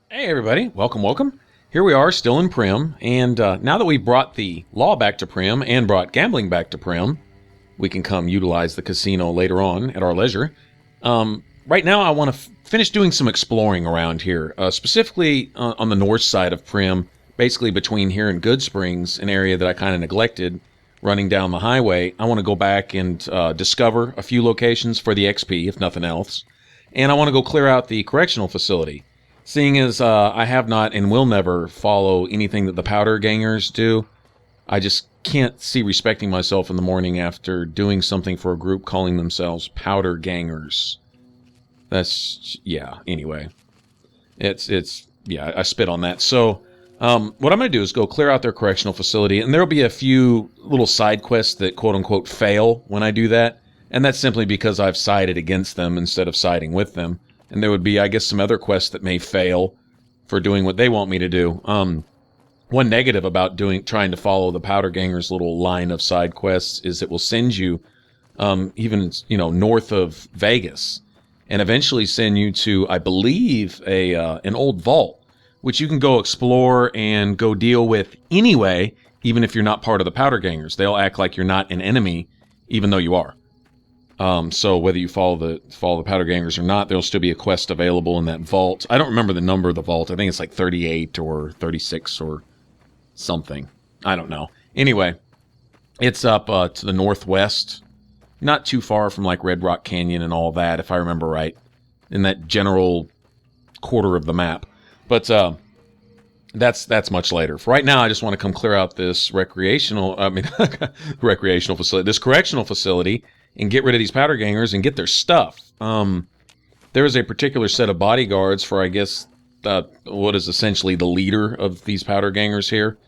Hey everybody, welcome. Here we are, still in Prim, and now that we've brought the law back to Prim and brought gambling back to Prim, we can come utilize the casino later on at our leisure. Right now I want to finish doing some exploring around here, specifically on the north side of Prim, basically between here and Good Springs, an area that I kind of neglected running down the highway. I want to go back and discover a few locations for the XP, if nothing else, and I want to go clear out the correctional facility. Seeing as I have not and will never follow anything that the Powder Gangers do, I just can't see respecting myself in the morning after doing something for a group calling themselves Powder Gangers. That's, yeah, anyway. Yeah, I spit on that. So, what I'm going to do is go clear out their correctional facility, and there'll be a few little side quests that quote-unquote fail when I do that, and that's simply because I've sided against them instead of siding with them. And there would be, I guess, some other quests that may fail for doing what they want me to do. One negative about trying to follow the Powder Gangers' little line of side quests is it will send you even north of Vegas, and eventually send you to, I believe, an old vault, which you can go explore and go deal with anyway, even if you're not part of the Powder Gangers. They'll act like you're not an enemy, even though you are. So whether you follow the Powder Gangers or not, there'll still be a quest available in that vault. I don't remember the number of the vault. I think it's like 38 or 36 or something. I don't know. Anyway, it's up to the northwest, not too far from like Red Rock Canyon and all that, if I remember right, in that general quarter of the map. But that's much later. For right now, I just want to come clear out this recreational facility, this correctional facility, and get rid of these Powder Gangers and get their stuff. There is a particular set of bodyguards for, I guess, what is essentially the leader of these Powder Gangers here.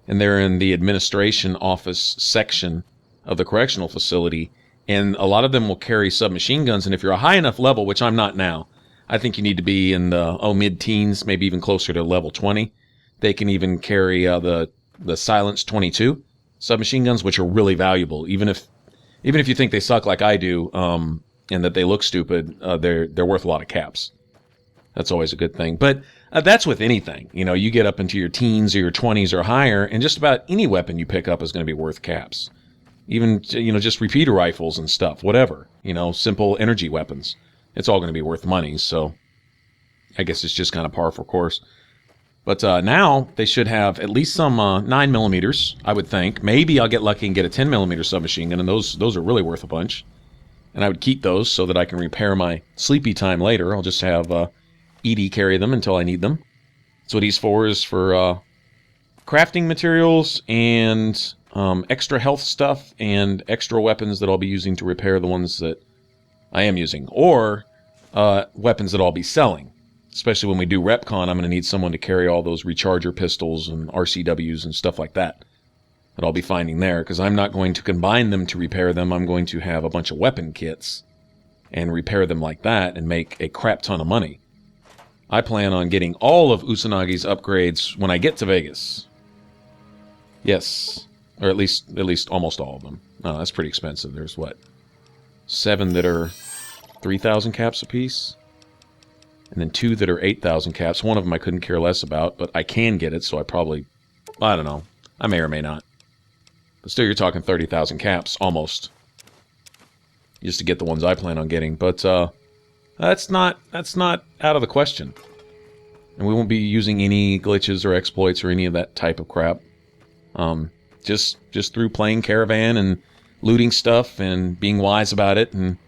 And they're in the administration office section of the correctional facility. And a lot of them will carry submachine guns. And if you're a high enough level, which I'm not now, I think you need to be in the mid-teens, maybe even closer to level 20. They can even carry the Silence 22 submachine guns, which are really valuable, even if you think they suck like I do, and that they look stupid, they're worth a lot of caps. That's always a good thing. But that's with anything. You get up into your teens or your 20s or higher, and just about any weapon you pick up is going to be worth caps. Even, just repeater rifles and stuff, whatever. Simple energy weapons. It's all going to be worth money, so I guess it's just kind of par for course. But now they should have at least some 9mm, I would think. Maybe I'll get lucky and get a 10mm submachine gun, and those are really worth a bunch. And I would keep those so that I can repair my sleepy time later. I'll just have Edie carry them until I need them. So what he's for is for crafting materials and extra health stuff and extra weapons that I'll be using to repair the ones that I am using. Or weapons that I'll be selling. Especially when we do RepCon, I'm going to need someone to carry all those recharger pistols and RCWs and stuff like that I'll be finding there, because I'm not going to combine them to repair them. I'm going to have a bunch of weapon kits and repair them like that and make a crap ton of money. I plan on getting all of Usanagi's upgrades when I get to Vegas. Yes, or at least almost all of them. Oh, that's pretty expensive. There's what? 7 that are 3,000 caps apiece? And then 2 that are 8,000 caps. One of them I couldn't care less about, but I can get it, so I don't know. I may or may not. But still, you're talking 30,000 caps, almost. Just to get the ones I plan on getting. But that's not out of the question. And we won't be using any glitches or exploits or any of that type of crap. Just through playing Caravan and looting stuff and being wise about it and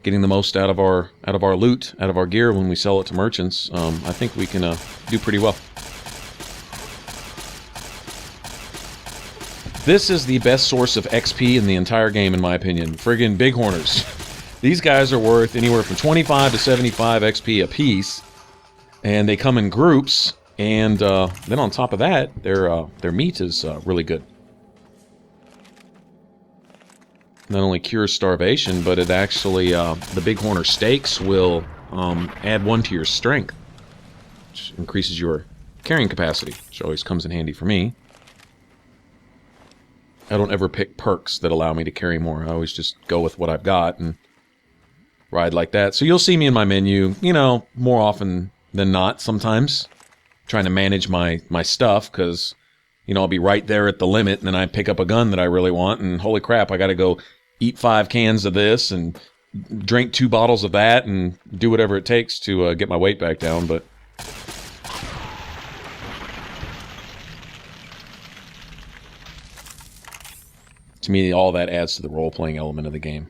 getting the most out of our loot, out of our gear when we sell it to merchants. I think we can do pretty well. This is the best source of XP in the entire game, in my opinion. Friggin' Bighorners. These guys are worth anywhere from 25 to 75 XP a piece, and they come in groups. And then on top of that, their meat is really good. Not only cures starvation, but it actually, the Bighorner steaks will add 1 to your strength, which increases your carrying capacity, which always comes in handy for me. I don't ever pick perks that allow me to carry more. I always just go with what I've got and ride like that. So you'll see me in my menu, more often than not sometimes. trying to manage my stuff, because, you know, I'll be right there at the limit, and then I pick up a gun that I really want, and holy crap, I got to go eat 5 cans of this and drink 2 bottles of that and do whatever it takes to get my weight back down. But to me, all that adds to the role-playing element of the game.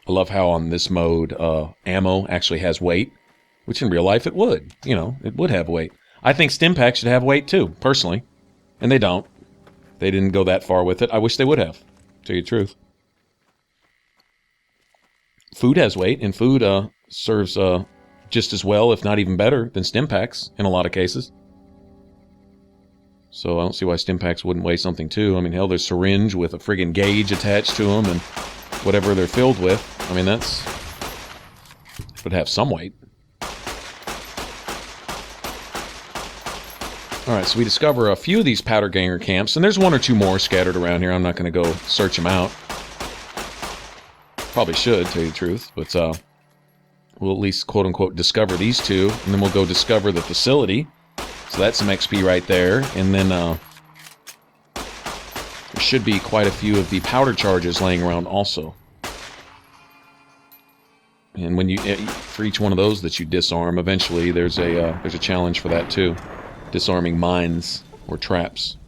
I love how on this mode, ammo actually has weight, which in real life it would. You know, it would have weight. I think stim packs should have weight too, personally. And they don't. They didn't go that far with it. I wish they would have, to tell you the truth. Food has weight, and food serves just as well, if not even better, than stim packs in a lot of cases. So I don't see why stim packs wouldn't weigh something too. I mean, hell, there's syringe with a friggin' gauge attached to them, and whatever they're filled with. I mean, that's would have some weight. Alright, so we discover a few of these Powder Ganger camps, and there's 1 or 2 more scattered around here. I'm not going to go search them out. Probably should, tell you the truth, but we'll at least quote-unquote discover these 2, and then we'll go discover the facility. So that's some XP right there, and then there should be quite a few of the powder charges laying around also. And when you, for each one of those that you disarm, eventually there's a challenge for that too. Disarming mines or traps.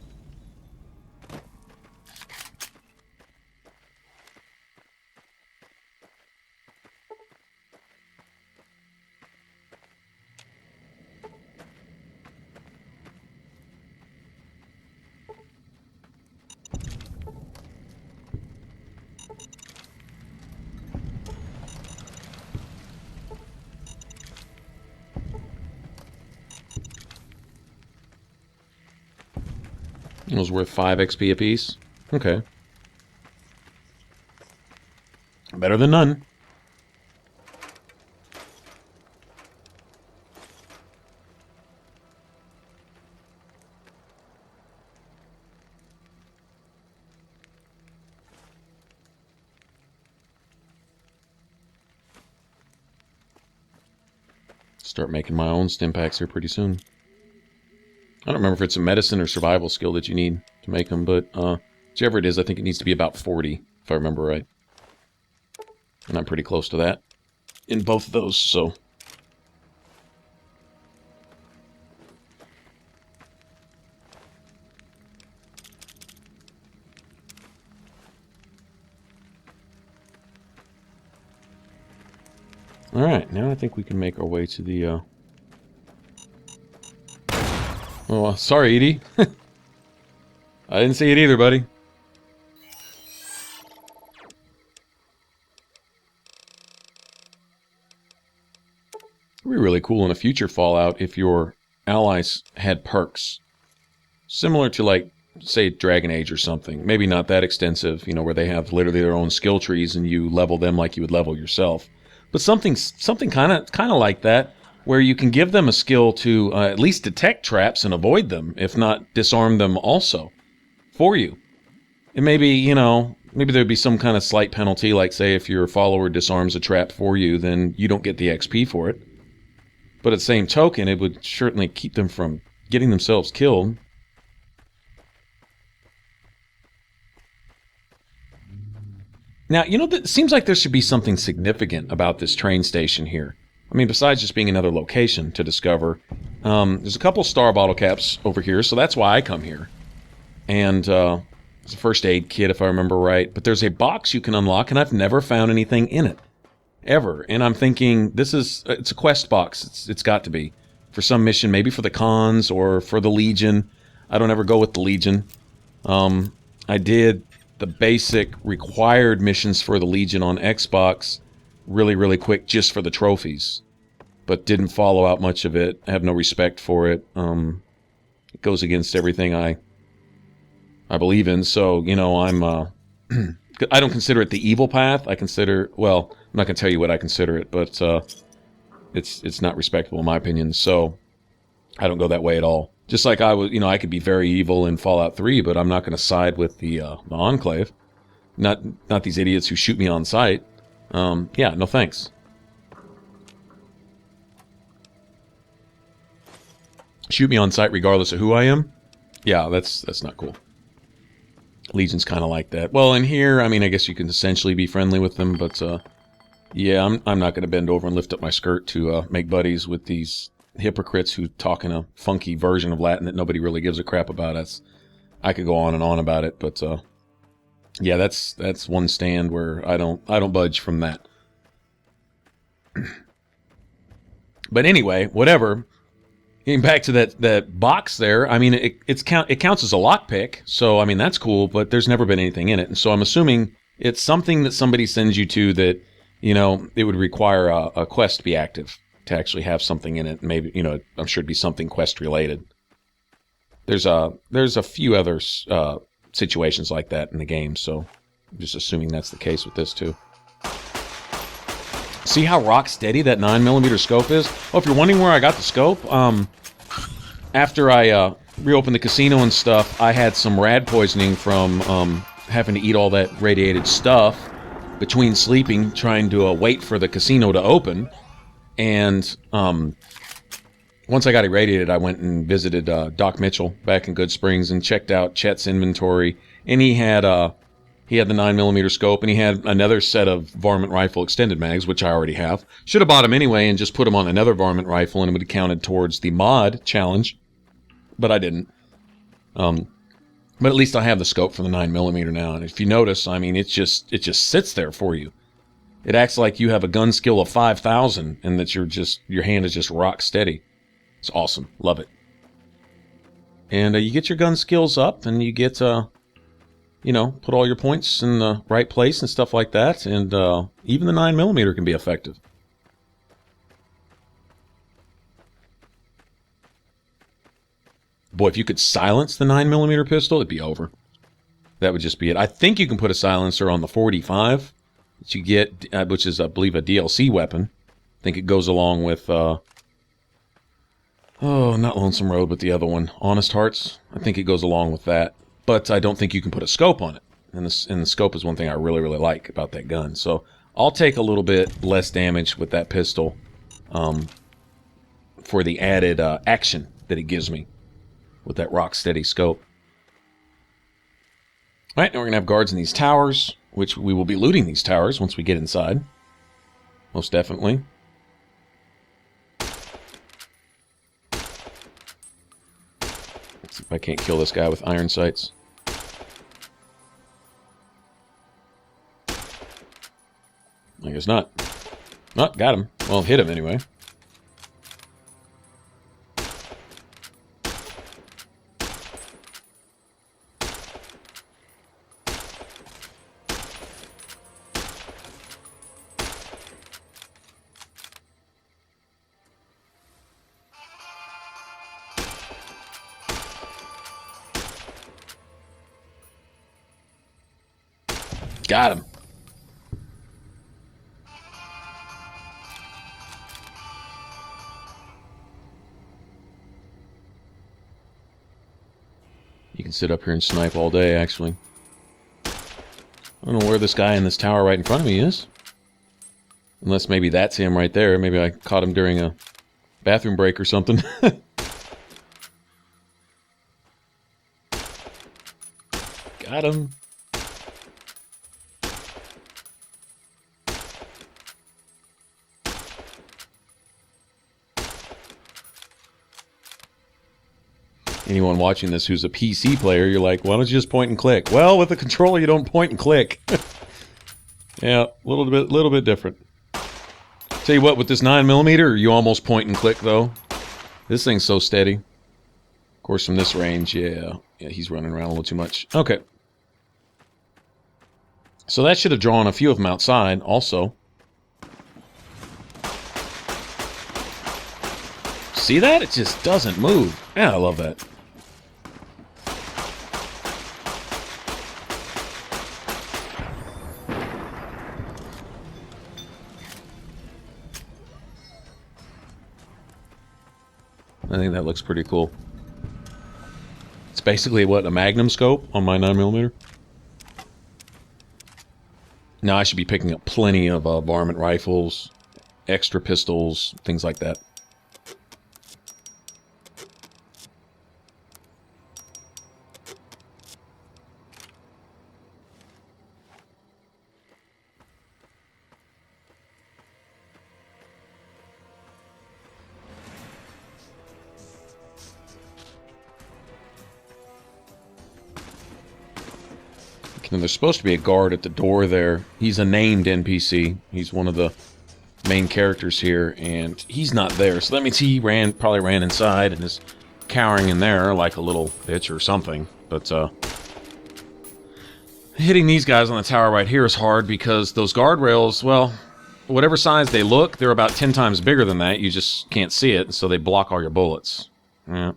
It was worth 5 XP apiece. Okay. Better than none. Start making my own stim packs here pretty soon. I don't remember if it's a medicine or survival skill that you need to make them, but whichever it is, I think it needs to be about 40, if I remember right. And I'm pretty close to that in both of those, so. Alright, now I think we can make our way to the, Oh, sorry, Edie. I didn't see it either, buddy. It would be really cool in a future Fallout if your allies had perks. Similar to, like, say, Dragon Age or something. Maybe not that extensive, you know, where they have literally their own skill trees and you level them like you would level yourself. But something kind of like that, where you can give them a skill to at least detect traps and avoid them, if not disarm them also, for you. And maybe, you know, maybe there'd be some kind of slight penalty, like say if your follower disarms a trap for you, then you don't get the XP for it. But at the same token, it would certainly keep them from getting themselves killed. Now, you know, it seems like there should be something significant about this train station here. I mean, besides just being another location to discover, there's a couple star bottle caps over here, so that's why I come here. And it's a first aid kit, if I remember right. But there's a box you can unlock, and I've never found anything in it. Ever. And I'm thinking, it's a quest box. It's got to be. For some mission, maybe for the cons or for the Legion. I don't ever go with the Legion. I did the basic required missions for the Legion on Xbox really, really quick just for the trophies. But didn't follow out much of it. I have no respect for it. It goes against everything I believe in. So, you know, I don't consider it the evil path. I consider, well, I'm not going to tell you what I consider it, but it's not respectable in my opinion. So I don't go that way at all. Just like I could be very evil in Fallout 3, but I'm not going to side with the Enclave. Not these idiots who shoot me on sight. Yeah, no thanks. Shoot me on sight regardless of who I am. Yeah, that's not cool. Legion's kind of like that. Well, in here, I mean, I guess you can essentially be friendly with them, but yeah, I'm not going to bend over and lift up my skirt to make buddies with these hypocrites who talk in a funky version of Latin that nobody really gives a crap about. I could go on and on about it, but yeah, that's one stand where I don't budge from that. But anyway, whatever. Getting back to that box there, I mean, it counts as a lockpick, so I mean that's cool. But there's never been anything in it, and so I'm assuming it's something that somebody sends you to that, you know, it would require a quest to be active to actually have something in it. Maybe, you know, I'm sure it'd be something quest related. There's a few other situations like that in the game, so I'm just assuming that's the case with this too. See how rock steady that 9mm scope is? Oh, if you're wondering where I got the scope, after I reopened the casino and stuff, I had some rad poisoning from having to eat all that radiated stuff between sleeping, trying to wait for the casino to open. And once I got irradiated, I went and visited Doc Mitchell back in Good Springs and checked out Chet's inventory. And he had the 9mm scope, and he had another set of varmint rifle extended mags, which I already have. Should have bought them anyway and just put them on another varmint rifle, and it would have counted towards the mod challenge, but I didn't. But at least I have the scope for the 9mm now, and if you notice, I mean, it just sits there for you. It acts like you have a gun skill of 5,000, and that your hand is just rock steady. It's awesome. Love it. And you get your gun skills up, and you get you know, put all your points in the right place and stuff like that, and even the 9mm can be effective. Boy, if you could silence the 9mm pistol, it'd be over. That would just be it. I think you can put a silencer on the 45 that you get, which is, I believe, a DLC weapon. I think it goes along with, oh, not Lonesome Road, but the other one, Honest Hearts. I think it goes along with that. But I don't think you can put a scope on it. And the scope is one thing I really, really like about that gun. So I'll take a little bit less damage with that pistol for the added action that it gives me with that rock-steady scope. All right, now we're going to have guards in these towers, which we will be looting these towers once we get inside. Most definitely. Let's see if I can't kill this guy with iron sights. I guess not. Oh, got him. Well, hit him anyway. Got him. You can sit up here and snipe all day, actually. I don't know where this guy in this tower right in front of me is. Unless maybe that's him right there. Maybe I caught him during a bathroom break or something. Got him. Anyone watching this who's a PC player, you're like, why don't you just point and click? Well, with the controller, you don't point and click. Yeah, a little bit different. Tell you what, with this 9mm, you almost point and click, though. This thing's so steady. Of course, from this range, yeah, he's running around a little too much. Okay. So that should have drawn a few of them outside, also. See that? It just doesn't move. Yeah, I love that. I think that looks pretty cool. It's basically, what, a Magnum scope on my 9mm? Now I should be picking up plenty of varmint rifles, extra pistols, things like that. And there's supposed to be a guard at the door there. He's a named NPC. He's one of the main characters here, and he's not there. So that means he probably ran inside and is cowering in there like a little bitch or something. But hitting these guys on the tower right here is hard because those guardrails, well, whatever size they look, they're about 10 times bigger than that. You just can't see it, so they block all your bullets. Yeah.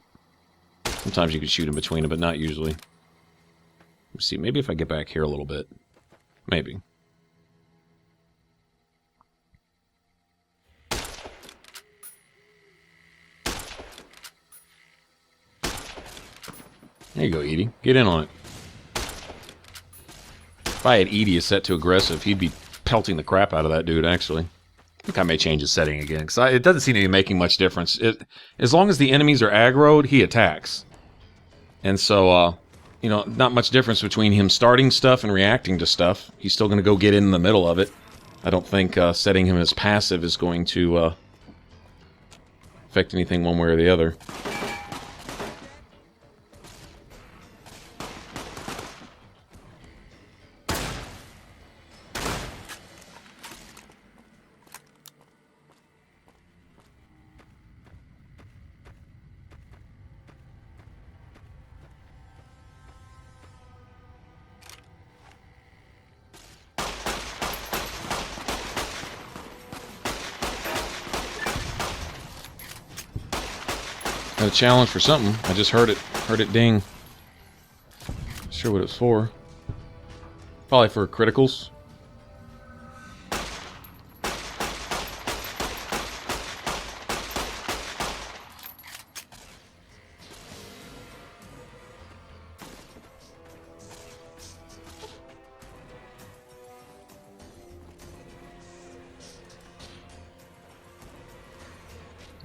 Sometimes you can shoot in between them, but not usually. Let's see, maybe if I get back here a little bit. Maybe. There you go, Edie. Get in on it. If I had Edie set to aggressive, he'd be pelting the crap out of that dude, actually. I think I may change his setting again, because it doesn't seem to be making much difference. As long as the enemies are aggroed, he attacks. And so, you know, not much difference between him starting stuff and reacting to stuff. He's still going to go get in the middle of it. I don't think setting him as passive is going to affect anything one way or the other. Got a challenge for something. I just heard it ding. Not sure what it's for. Probably for criticals.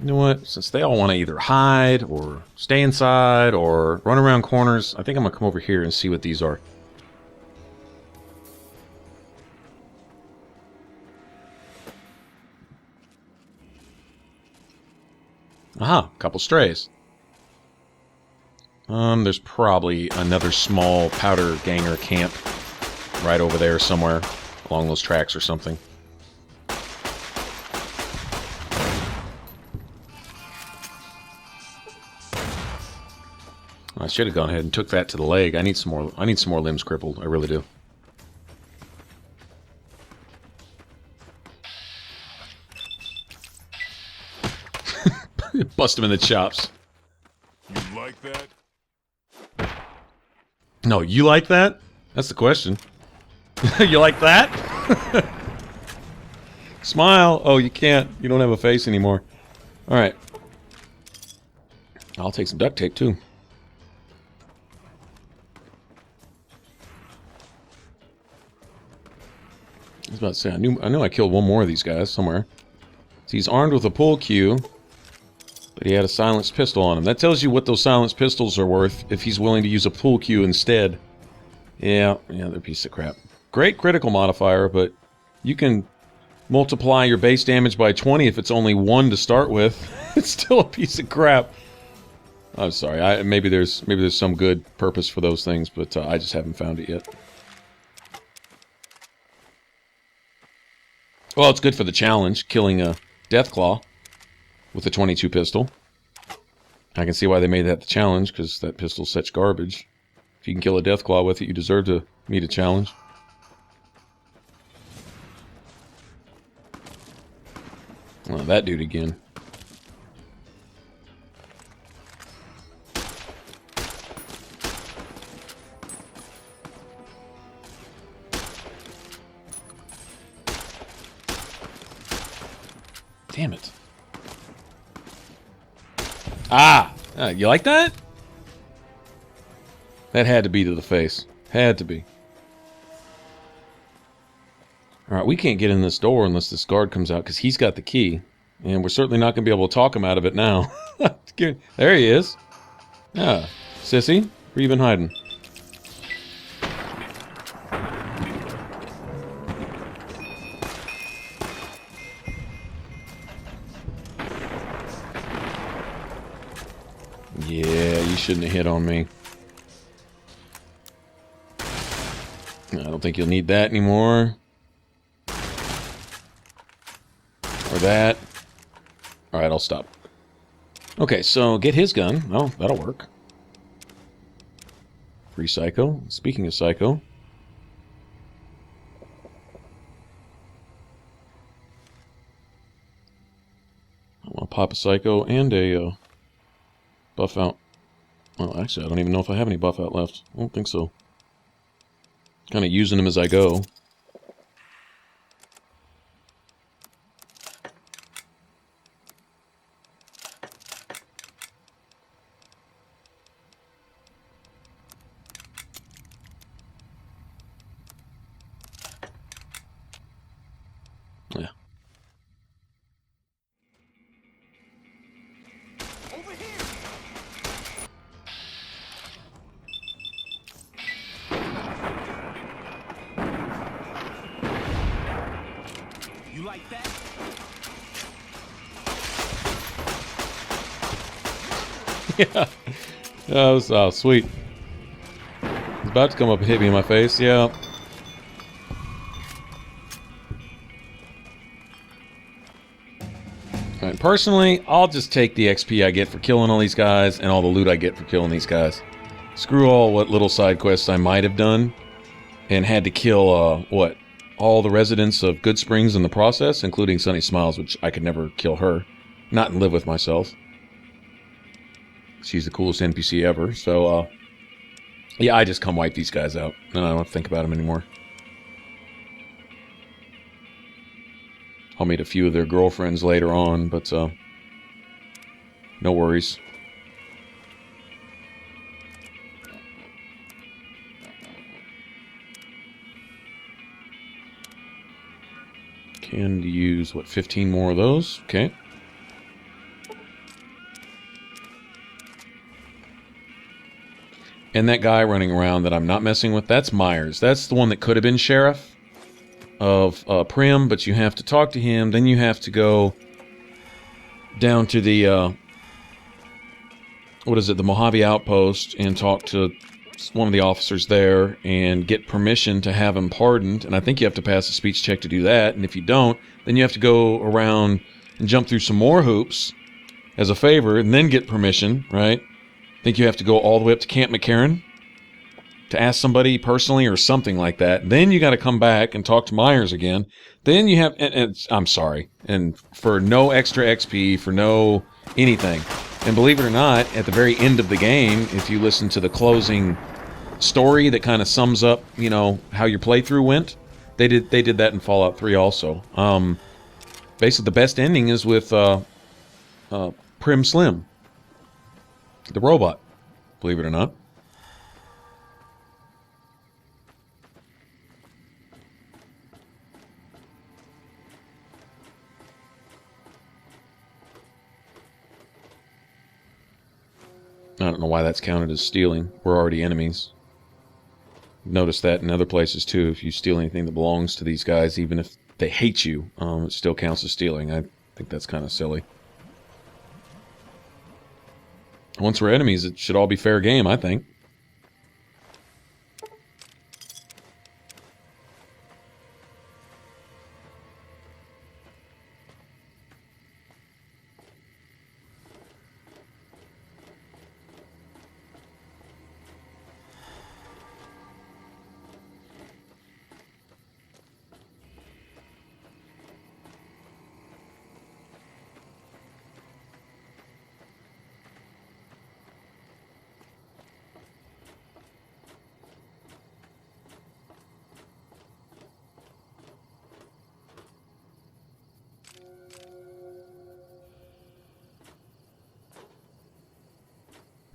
You know what? Since they all want to either hide or stay inside or run around corners, I think I'm going to come over here and see what these are. Aha, couple strays. There's probably another small Powder Ganger camp right over there somewhere along those tracks or something. I should have gone ahead and took that to the leg. I need some more limbs crippled. I really do. Bust him in the chops. You like that? No, you like that? That's the question. You like that? Smile. Oh, you can't. You don't have a face anymore. All right. I'll take some duct tape too. I was about to say, I knew I killed one more of these guys somewhere. So he's armed with a pull cue, but he had a silenced pistol on him. That tells you what those silenced pistols are worth if he's willing to use a pull cue instead. Yeah, they're a piece of crap. Great critical modifier, but you can multiply your base damage by 20 if it's only 1 to start with. It's still a piece of crap. I'm sorry. Maybe there's some good purpose for those things, but I just haven't found it yet. Well, it's good for the challenge, killing a Deathclaw with a 22 pistol. I can see why they made that the challenge, because that pistol's such garbage. If you can kill a Deathclaw with it, you deserve to meet a challenge. Oh, that dude again. Damn it. Ah! You like that? That had to be to the face. Had to be. Alright, we can't get in this door unless this guard comes out, because he's got the key. And we're certainly not going to be able to talk him out of it now. There he is. Yeah. Sissy, where you been hiding? Yeah, you shouldn't have hit on me. think you'll need that anymore. Or that. Alright, I'll stop. Okay, so get his gun. Oh, that'll work. Free Psycho. Speaking of Psycho. I want to pop a Psycho and a buff out. Well, actually, I don't even know if I have any buff out left. I don't think so. Kind of using them as I go. Yeah. Over here. You like that? Yeah. That was sweet. He's about to come up and hit me in my face. Yeah. Alright, personally, I'll just take the XP I get for killing all these guys and all the loot I get for killing these guys. Screw all what little side quests I might have done and had to kill, what? All the residents of Good Springs in the process, including Sunny Smiles, which I could never kill her. Not and live with myself. She's the coolest NPC ever, so, yeah, I just come wipe these guys out. And I don't have to think about them anymore. I'll meet a few of their girlfriends later on, but, no worries. Can use, what, 15 more of those? Okay. And that guy running around that I'm not messing with, that's Myers. That's the one that could have been sheriff of Prim, but you have to talk to him. Then you have to go down to the, what is it, the Mojave Outpost and talk to one of the officers there and get permission to have him pardoned. And I think you have to pass a speech check to do that. And if you don't, then you have to go around and jump through some more hoops as a favor and then get permission, right? I think you have to go all the way up to Camp McCarran to ask somebody personally or something like that. Then you got to come back and talk to Myers again. Then you have, and I'm sorry, and for no extra XP, for no anything. And believe it or not, at the very end of the game, if you listen to the closing story that kind of sums up, you know, how your playthrough went, they did that in Fallout 3 also. Basically, the best ending is with Prim Slim, the robot. Believe it or not. I don't know why that's counted as stealing. We're already enemies. Notice that in other places too. If you steal anything that belongs to these guys, even if they hate you, it still counts as stealing. I think that's kind of silly. Once we're enemies, it should all be fair game, I think.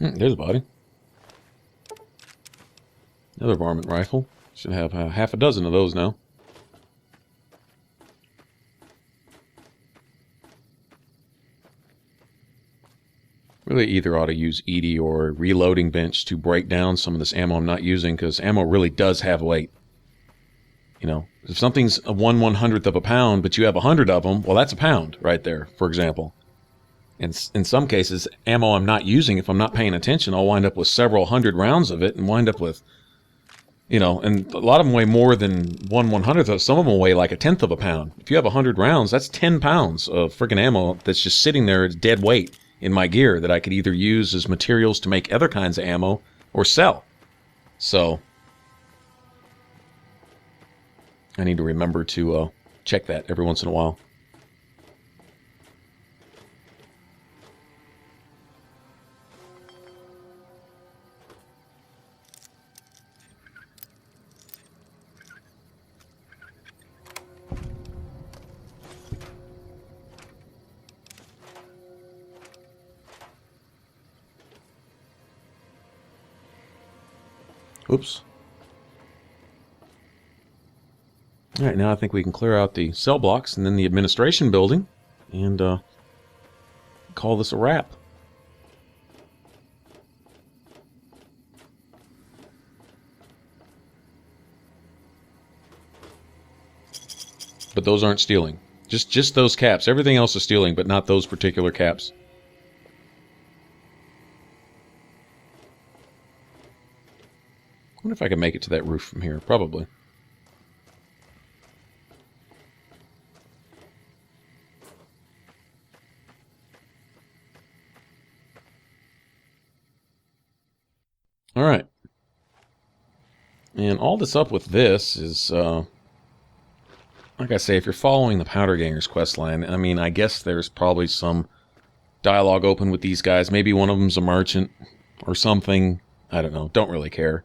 There's a body. Another varmint rifle. Should have half a dozen of those now. Really either ought to use Edie or reloading bench to break down some of this ammo I'm not using, because ammo really does have weight. You know, if something's a 1/100th of a pound, but you have 100 of them, well, that's a pound right there, for example. And in some cases, ammo I'm not using, if I'm not paying attention, I'll wind up with several hundred rounds of it and wind up with You know, and a lot of them weigh more than 1/100th. Some of them weigh like 1/10 of a pound. If you have 100 rounds, that's 10 pounds of freaking ammo that's just sitting there as dead weight in my gear that I could either use as materials to make other kinds of ammo or sell. So I need to remember to check that every once in a while. Oops. All right, now I think we can clear out the cell blocks and then the administration building and call this a wrap. But those aren't stealing. Just those caps. Everything else is stealing, but not those particular caps. I wonder if I can make it to that roof from here. Probably. All right. And all that's up with this is, like I say, if you're following the Powder Gangers questline, I mean, I guess there's probably some dialogue open with these guys. Maybe one of them's a merchant or something. I don't know. Don't really care.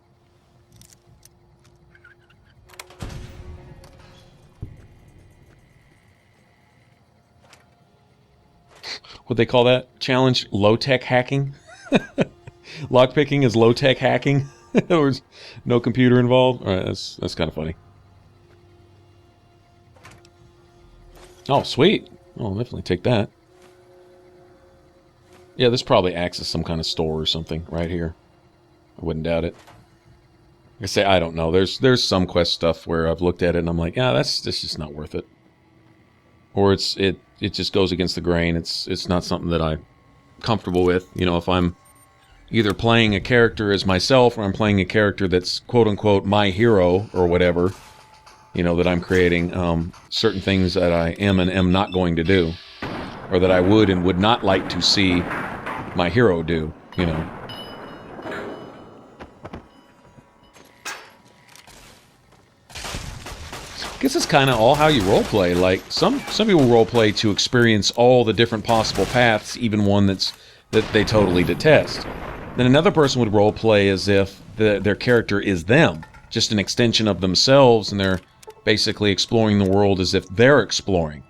What they call that challenge? Low-tech hacking? Lockpicking is low-tech hacking? There's no computer involved? Alright, that's kind of funny. Oh, sweet. Oh, I'll definitely take that. Yeah, this probably acts as some kind of store or something right here. I wouldn't doubt it. Like I say, I don't know. There's some quest stuff where I've looked at it and I'm like, yeah, that's just not worth it. Or it just goes against the grain. It's not something that I'm comfortable with. You know, if I'm either playing a character as myself or I'm playing a character that's quote-unquote my hero or whatever, you know, that I'm creating certain things that I am and am not going to do, or that I would and would not like to see my hero do, you know. I guess it's kind of all how you roleplay. Like, some people roleplay to experience all the different possible paths, even one that they totally detest. Then another person would roleplay as if their character is them, just an extension of themselves, and they're basically exploring the world as if they're exploring.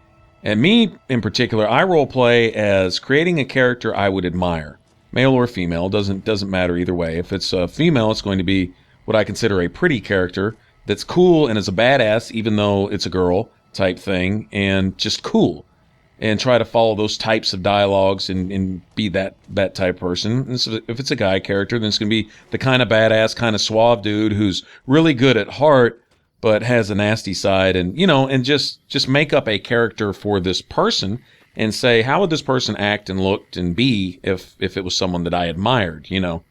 And me, in particular, I roleplay as creating a character I would admire. Male or female, doesn't matter either way. If it's a female, it's going to be what I consider a pretty character that's cool and is a badass, even though it's a girl type thing, and just cool. And try to follow those types of dialogues and be that type of person. And so if it's a guy character, then it's going to be the kind of badass, kind of suave dude who's really good at heart, but has a nasty side, and you know, and just make up a character for this person and say, how would this person act and look and be if it was someone that I admired, you know,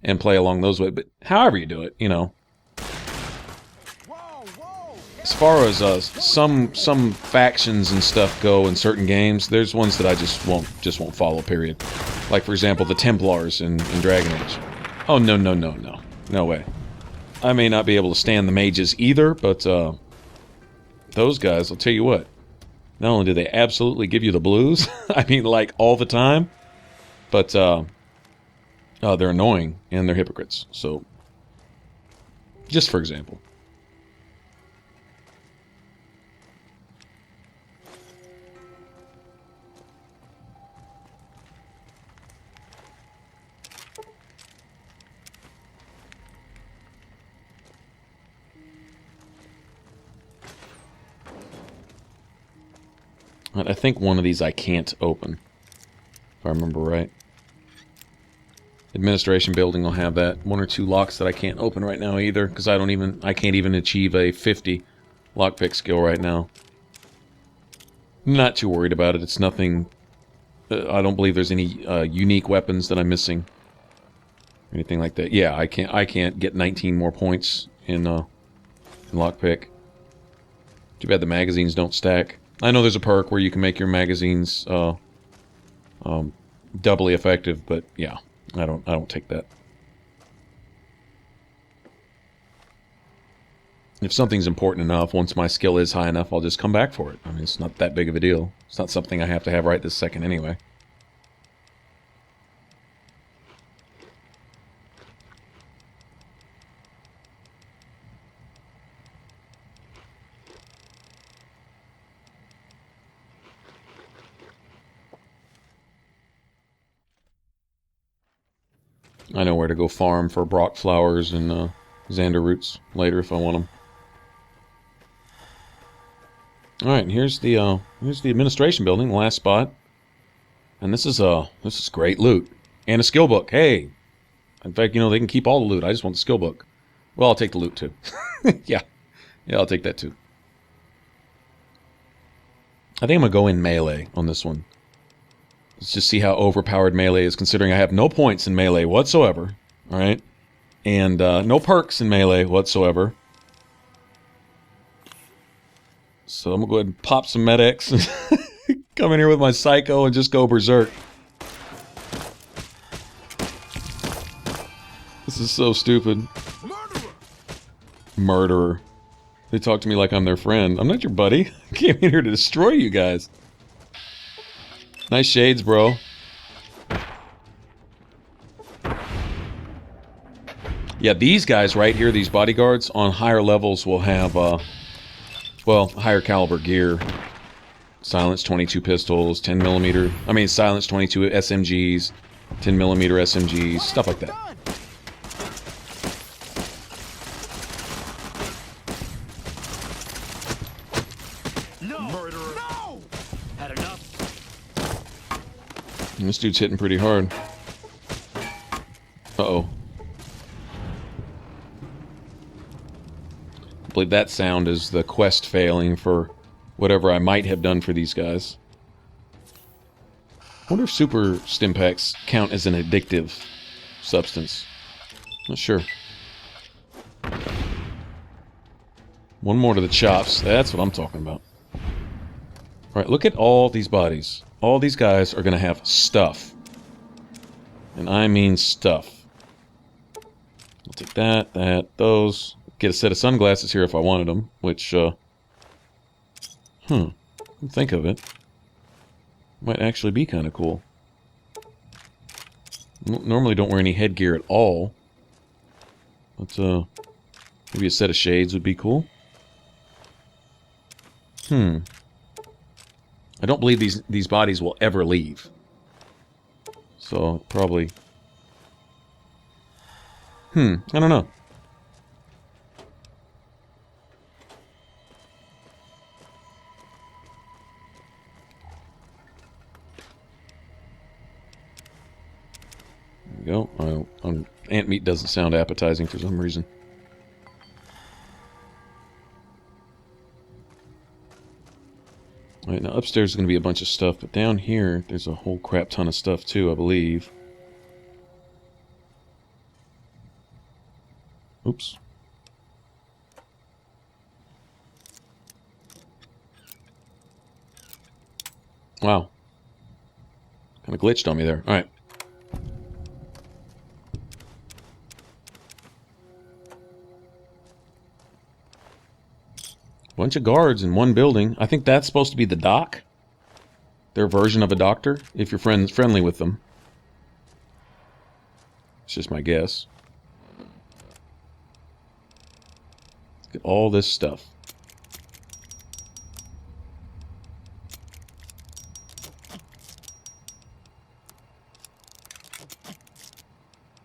and play along those ways. But however you do it, you know. As far as some factions and stuff go in certain games, there's ones that I just won't follow. Period. Like for example, the Templars in Dragon Age. Oh no way. I may not be able to stand the mages either, but those guys, I'll tell you what. Not only do they absolutely give you the blues, I mean like all the time, but they're annoying and they're hypocrites. So, just for example. I think one of these I can't open, if I remember right. Administration building will have that. One or two locks that I can't open right now either, because I can't even achieve a 50 lockpick skill right now. Not too worried about it. It's nothing. I don't believe there's any unique weapons that I'm missing, anything like that. Yeah, I can't get 19 more points in lockpick. Too bad the magazines don't stack. I know there's a perk where you can make your magazines doubly effective, but yeah, I don't take that. If something's important enough, once my skill is high enough, I'll just come back for it. I mean, it's not that big of a deal. It's not something I have to have right this second anyway. I know where to go farm for Brock flowers and Xander roots later if I want them. All right, here's the administration building, the last spot, and this is great loot and a skill book. Hey, in fact, you know they can keep all the loot. I just want the skill book. Well, I'll take the loot too. yeah, I'll take that too. I think I'm gonna go in melee on this one. Let's just see how overpowered melee is, considering I have no points in melee whatsoever. All right, and no perks in melee whatsoever. So I'm gonna go ahead and pop some medics and come in here with my psycho and just go berserk. This is so stupid. Murderer. They talk to me like I'm their friend. I'm not your buddy. I came in here to destroy you guys. Nice shades, bro. Yeah, these guys right here, these bodyguards, on higher levels will have, well, higher caliber gear. Silence 22 pistols, 10mm. I mean, silence 22 SMGs, 10mm SMGs, stuff like that. No! Murderer! No! Had enough? And this dude's hitting pretty hard. Uh-oh. I believe that sound is the quest failing for whatever I might have done for these guys. I wonder if super stimpaks count as an addictive substance. Not sure. One more to the chops. That's what I'm talking about. Alright, look at all these bodies. All these guys are going to have stuff. And I mean stuff. I'll take that, those. Get a set of sunglasses here if I wanted them, which, think of it. Might actually be kind of cool. Normally don't wear any headgear at all. But, maybe a set of shades would be cool. I don't believe these bodies will ever leave. So, probably... I don't know. There we go. Ant meat doesn't sound appetizing for some reason. Alright, now upstairs is going to be a bunch of stuff, but down here, there's a whole crap ton of stuff too, I believe. Oops. Wow. Kind of glitched on me there. Alright. Bunch of guards in one building. I think that's supposed to be the doc. Their version of a doctor, if you're friendly with them. It's just my guess. Look at all this stuff.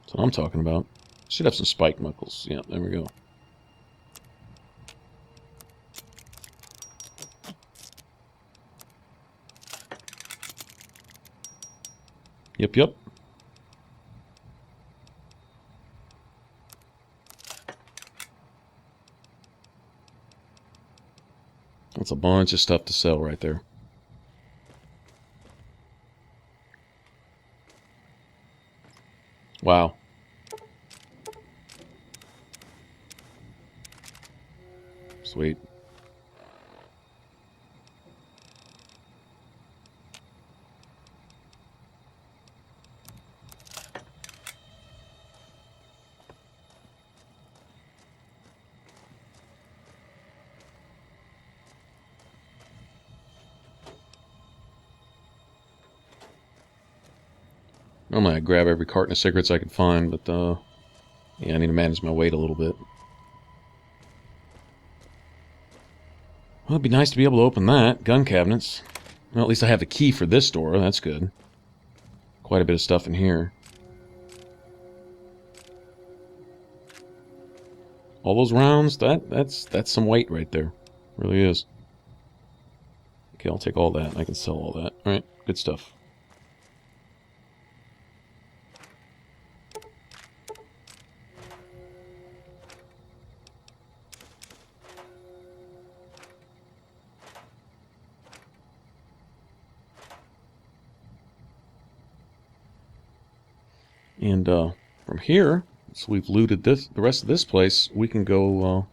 That's what I'm talking about. Should have some spike knuckles. Yeah, there we go. Yep. That's a bunch of stuff to sell right there. Wow. Sweet. Normally I'd grab every carton of cigarettes I could find, but yeah, I need to manage my weight a little bit. Well, it'd be nice to be able to open that. Gun cabinets. Well, at least I have the key for this door. That's good. Quite a bit of stuff in here. All those rounds, that's some weight right there. Really is. Okay, I'll take all that. I can sell all that. Alright, good stuff. And from here, so we've looted the rest of this place, we can go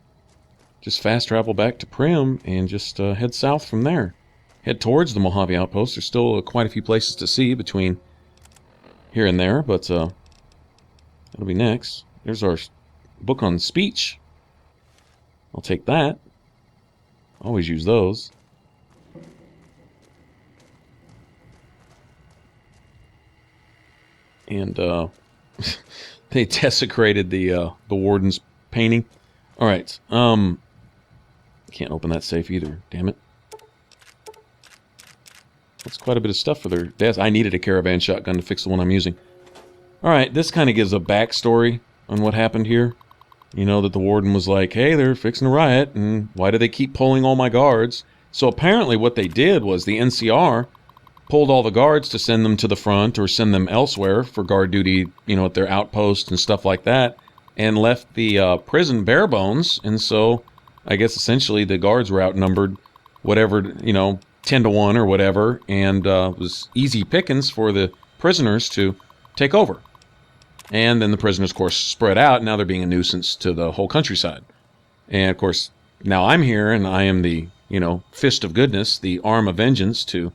just fast travel back to Prim and just head south from there. Head towards the Mojave Outpost. There's still quite a few places to see between here and there, but that'll be next. There's our book on speech. I'll take that. Always use those. And they desecrated the warden's painting. All right. Can't open that safe either. Damn it. That's quite a bit of stuff for their desk. I needed a caravan shotgun to fix the one I'm using. All right. This kind of gives a backstory on what happened here. You know that the warden was like, "Hey, they're fixing a riot, and why do they keep pulling all my guards?" So apparently, what they did was the NCR pulled all the guards to send them to the front or send them elsewhere for guard duty, you know, at their outposts and stuff like that, and left the prison bare bones. And so I guess essentially the guards were outnumbered, whatever, you know, 10 to 1 or whatever, and it was easy pickings for the prisoners to take over. And then the prisoners, of course, spread out, and now they're being a nuisance to the whole countryside. And, of course, now I'm here, and I am the, you know, fist of goodness, the arm of vengeance to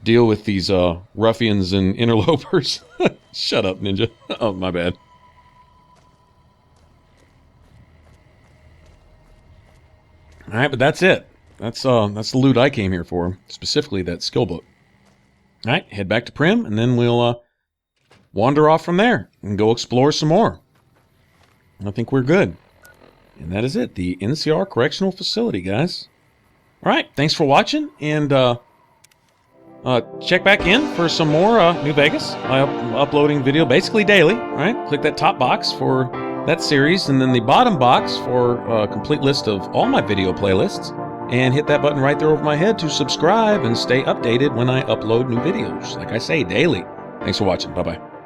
deal with these ruffians and interlopers. Shut up, Ninja. Oh, my bad. All right, but that's it. That's the loot I came here for, specifically that skill book. All right, head back to Prim, and then we'll wander off from there and go explore some more. I think we're good. And that is it, the NCR Correctional Facility, guys. All right, thanks for watching, and check back in for some more New Vegas. I'm uploading video basically daily, right? Click that top box for that series, and then the bottom box for a complete list of all my video playlists, and hit that button right there over my head to subscribe and stay updated when I upload new videos. Like I say, daily. Thanks for watching. Bye-bye.